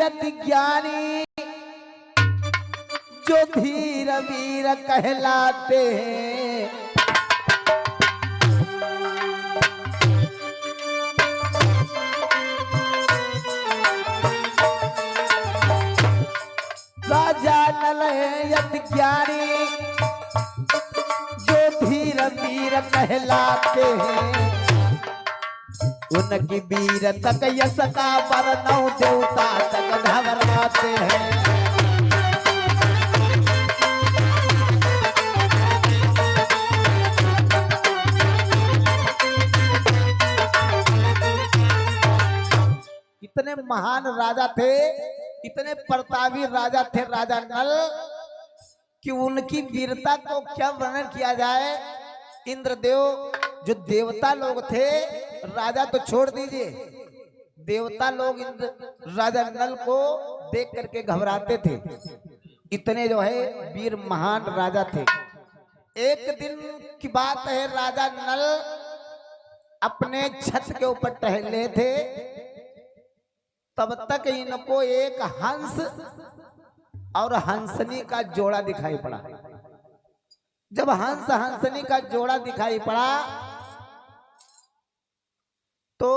ज्ञानी जो धीर वीर कहलाते हैं, राजा नल है यति ज्ञानी जो धीर वीर कहलाते हैं। उनकी वीर तक यश का वर्णव देवता तक घबराते हैं। इतने महान राजा थे, इतने प्रतापी राजा थे राजा नल कि उनकी वीरता को क्या वर्णन किया जाए। इंद्रदेव जो देवता लोग थे, राजा तो छोड़ दीजिए, देवता लोग राजा नल को देख करके घबराते थे। इतने जो है वीर महान राजा थे। एक दिन की बात है, राजा नल अपने छत के ऊपर टहले थे, तब तक इनको एक हंस और हंसनी का जोड़ा दिखाई पड़ा। जब हंस हंसनी का जोड़ा दिखाई पड़ा तो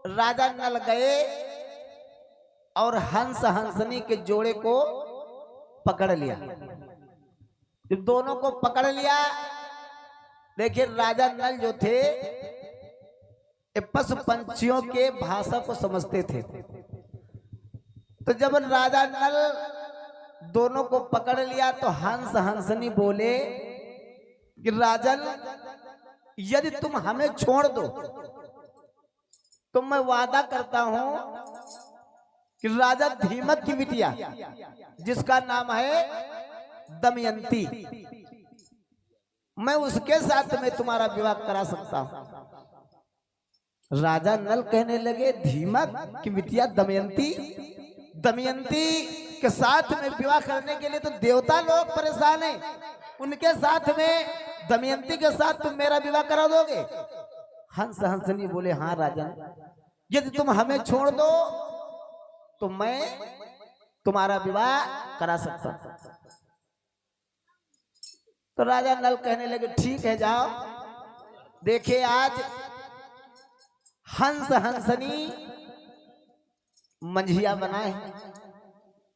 राजा नल गए और हंस हंसनी के जोड़े को पकड़ लिया। जब दोनों को पकड़ लिया, देखिए राजा नल जो थे पशु पंछियों के भाषा को समझते थे। तो जब राजा नल दोनों को पकड़ लिया तो हंस हंसनी बोले कि राजन, यदि तुम हमें छोड़ दो तो मैं वादा करता हूं कि राजा धीमक की बिटिया जिसका नाम है दमयंती, मैं उसके साथ में तुम्हारा विवाह करा सकता हूं। राजा नल कहने लगे, धीमक की बिटिया दमयंती, दमयंती के साथ में विवाह करने के लिए तो देवता लोग परेशान हैं, उनके साथ में दमयंती के साथ तुम मेरा विवाह करा दोगे? हंस हंसनी बोले, हाँ राजन, यदि तुम हमें छोड़ दो तो मैं तुम्हारा विवाह करा सकता हूं। तो राजा नल कहने लगे, ठीक है जाओ। देखिए आज हंस हंसनी मंझिया बनाए,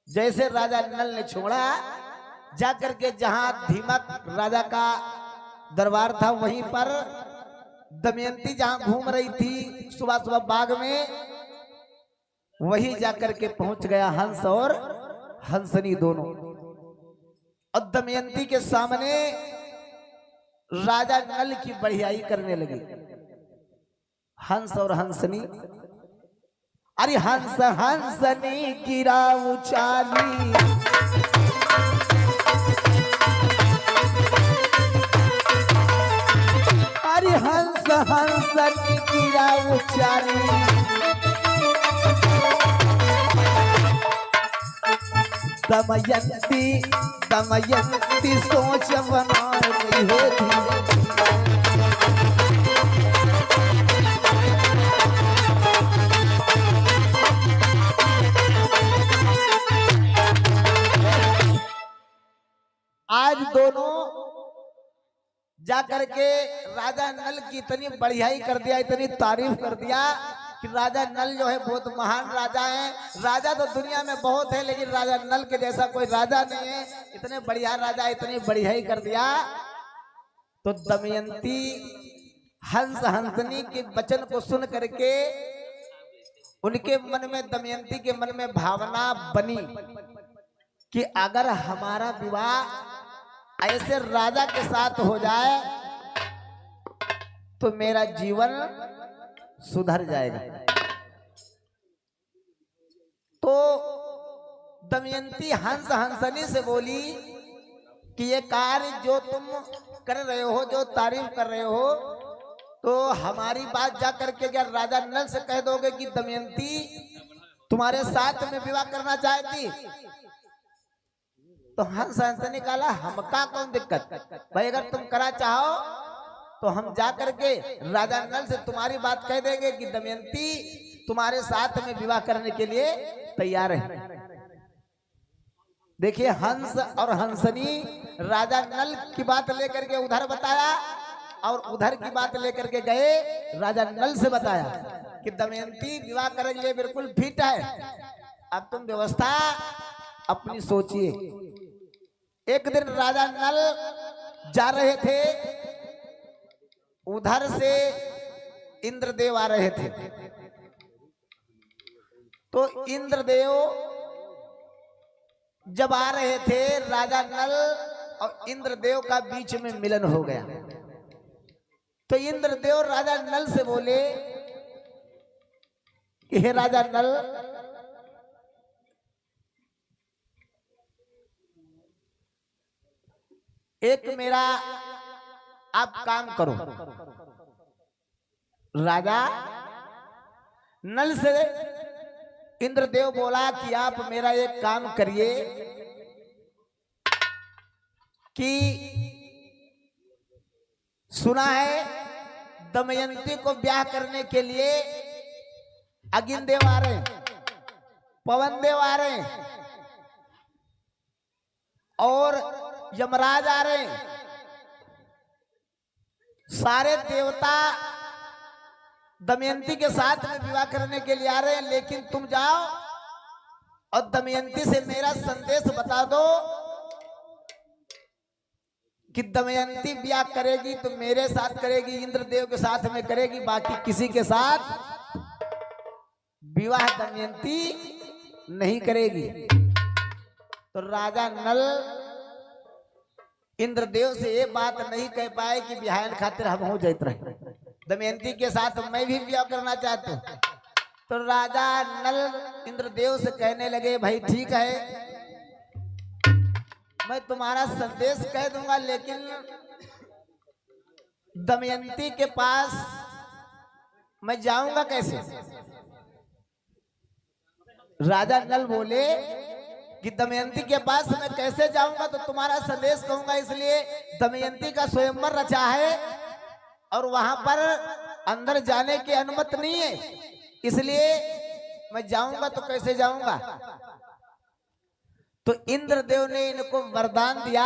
जैसे राजा नल ने छोड़ा, जाकर के जहां धीमक राजा का दरबार था वहीं पर दमयंती जहां घूम रही थी सुबह सुबह बाग में, वही जाकर के पहुंच गया हंस और हंसनी दोनों। और दमयंती के सामने राजा नल की बढ़ियाई करने लगी। हंस और हंसनी, अरे हंस हंसनी गिरा उचाली, अरे हंस हंसनी गिरा उचाली, दमयंती दमयंती सोच बना रही है। आज दोनों जाकर के राजा नल की इतनी बढ़ियाई कर दिया, इतनी तारीफ कर दिया कि राजा नल जो है बहुत महान राजा है। राजा तो दुनिया में बहुत है, लेकिन राजा नल के जैसा कोई राजा नहीं है। इतने बढ़िया राजा, इतनी बढ़ियाई कर दिया। तो दमयंती हंस हंसनी के वचन को सुन करके उनके मन में, दमयंती के मन में भावना बनी कि अगर हमारा विवाह ऐसे राजा के साथ हो जाए तो मेरा जीवन सुधर जाएगा। तो दमयंती हंस हंसनी से बोली कि ये कार्य जो तुम कर रहे हो, जो तारीफ कर रहे हो, तो हमारी बात जा करके क्या राजा नल से कह दोगे कि दमयंती तुम्हारे साथ में विवाह करना चाहती? तो हंस हंसनी कहा, हमका कौन दिक्कत भाई, अगर तुम करा चाहो तो हम जा करके राजा नल से तुम्हारी बात कह देंगे कि दमयंती तुम्हारे साथ में विवाह करने के लिए तैयार है। देखिए हंस और हंसनी राजा नल की बात लेकर के उधर बताया और उधर की बात लेकर के गए राजा नल से बताया कि दमयंती विवाह करने के लिए बिल्कुल फिट है, अब तुम व्यवस्था अपनी सोचिए। एक दिन राजा नल जा रहे थे, उधर से इंद्रदेव आ रहे थे, तो इंद्रदेव जब आ रहे थे राजा नल और इंद्रदेव का बीच में मिलन हो गया। तो इंद्रदेव राजा नल से बोले कि हे राजा नल, एक मेरा आप काम करो। राजा नल से इंद्रदेव बोला कि आप मेरा एक काम करिए कि सुना है दमयंती को ब्याह करने के लिए अग्नि देव आ रहे, पवन देव आ रहे और यमराज आ रहे, सारे देवता दमयंती के साथ में विवाह करने के लिए आ रहे हैं, लेकिन तुम जाओ और दमयंती से मेरा संदेश बता दो कि दमयंती ब्याह करेगी तो मेरे साथ करेगी, इंद्रदेव के साथ में करेगी, बाकी किसी के साथ विवाह दमयंती नहीं करेगी। तो राजा नल इंद्रदेव से ये बात नहीं कह पाए कि बिहार खातिर हम हो जाते रहे, दमयंती के साथ मैं भी ब्याह करना चाहता हूं। तो राजा नल इंद्रदेव से कहने लगे भाई ठीक है, मैं तुम्हारा संदेश कह दूंगा, लेकिन दमयंती के पास मैं जाऊंगा कैसे? राजा नल बोले कि दमयंती के पास मैं कैसे जाऊंगा, तो तुम्हारा संदेश कहूंगा, इसलिए दमयंती का स्वयंवर रचा है और वहां पर अंदर जाने की अनुमति नहीं है, इसलिए मैं जाऊंगा तो कैसे जाऊंगा। तो इंद्रदेव ने इनको वरदान दिया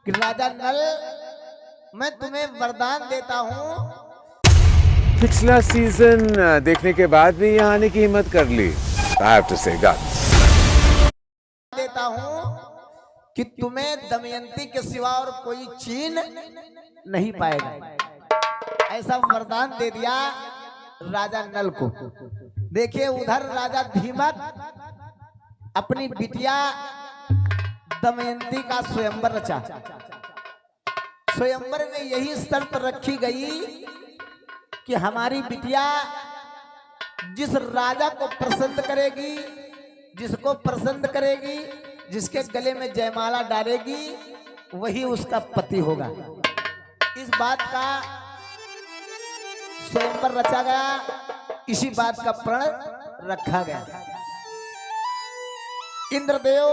कि राजा नल, मैं तुम्हें वरदान देता हूं। पिछला सीजन देखने के बाद भी यहाँ आने की हिम्मत कर ली। I have to say guts. देता हूं कि तुम्हें दमयंती के सिवा और कोई चीन नहीं पाएगा। ऐसा वरदान दे दिया राजा नल को। देखिए उधर राजा धीमक अपनी बिटिया दमयंती का स्वयंवर रचा। स्वयंवर में यही शर्त रखी गई कि हमारी बिटिया जिस राजा को पसंद करेगी, जिसको पसंद करेगी, जिसके गले में जयमाला डालेगी, वही उसका पति होगा। इस बात का स्वयंवर रचा गया, इसी बात का प्रण रखा गया। इंद्रदेव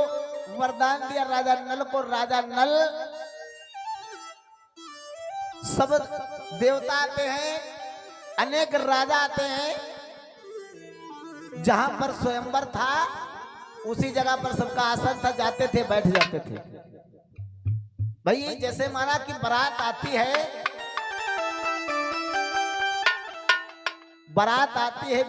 वरदान दिया राजा नल को। राजा नल, सब देवता आते हैं, अनेक राजा आते हैं, जहां पर स्वयंवर था उसी जगह पर सबका आसन था, जाते थे बैठ जाते थे। भाई जैसे माना कि बारात आती है, बारात आती है